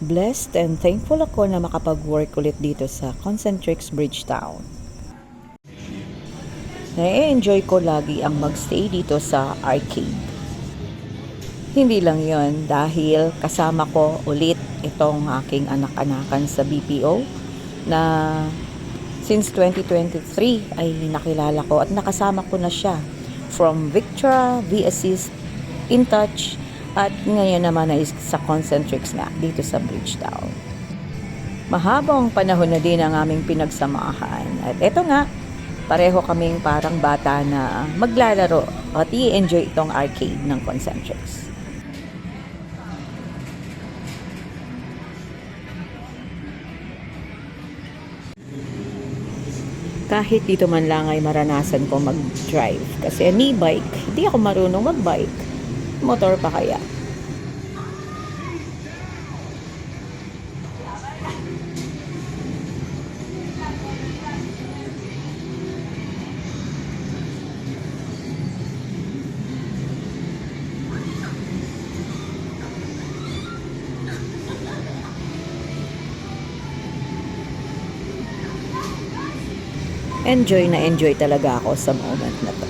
Blessed and thankful ako na makapag-work ulit dito sa Concentrix Bridgetown. Na-enjoy ko lagi ang magstay dito sa arcade. Hindi lang yon dahil kasama ko ulit itong aking anak-anakan sa BPO na since 2023 ay nakilala ko at nakasama ko na siya from Victra, V-Assist, InTouch at ngayon naman ay sa Concentrix nga dito sa Bridgetown. Mahabang panahon na din ang aming pinagsamahan at eto nga, pareho kaming parang bata na maglalaro at i-enjoy itong arcade ng Concentrix. Kahit dito man lang ay maranasan ko mag-drive kasi ni bike, hindi ako marunong mag-bike. Motor pa kaya. Enjoy na enjoy talaga ako sa moment na to.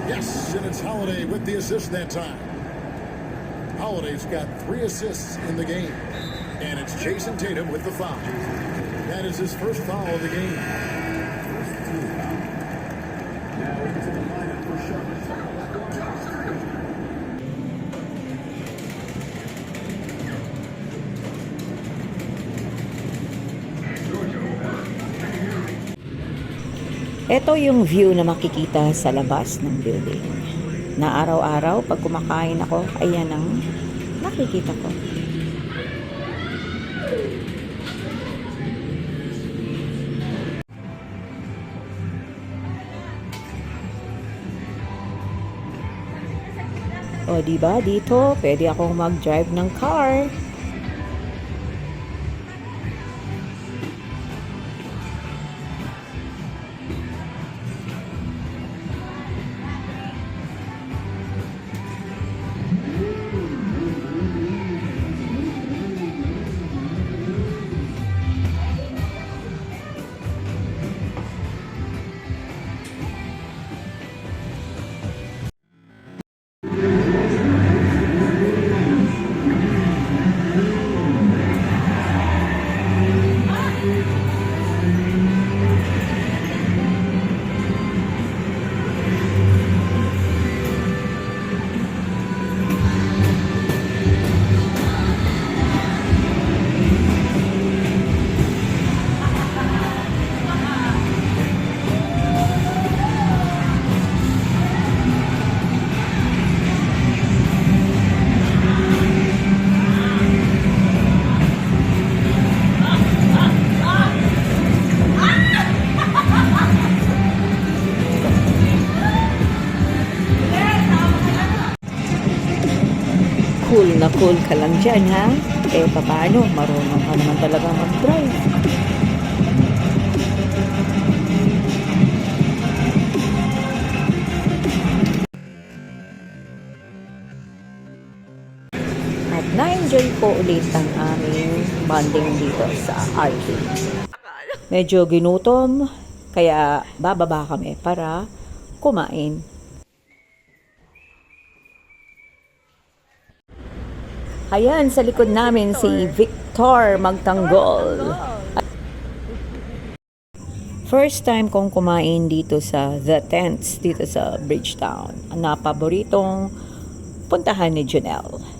Yes, and it's Holiday with the assist that time. Holiday's got 3 assists in the game, and it's Jason Tatum with the foul. That is his first foul of the game. Now into the lineup for Charlotte. Ito yung view na makikita sa labas ng building. Na araw-araw pag kumakain ako, ayan ang nakikita ko. O diba dito, pwede akong mag-drive ng car. Cool ka lang dyan, ha? Eh, paano? Marunong ka naman talaga mag-drive. At na-enjoy ko ulit ang aming bonding dito sa arcade. Medyo ginutom, kaya bababa kami para kumain. Ayan, sa likod namin si Victor Magtanggol. First time kong kumain dito sa The Tents, dito sa Bridgetown. Ang napaboritong puntahan ni Janelle.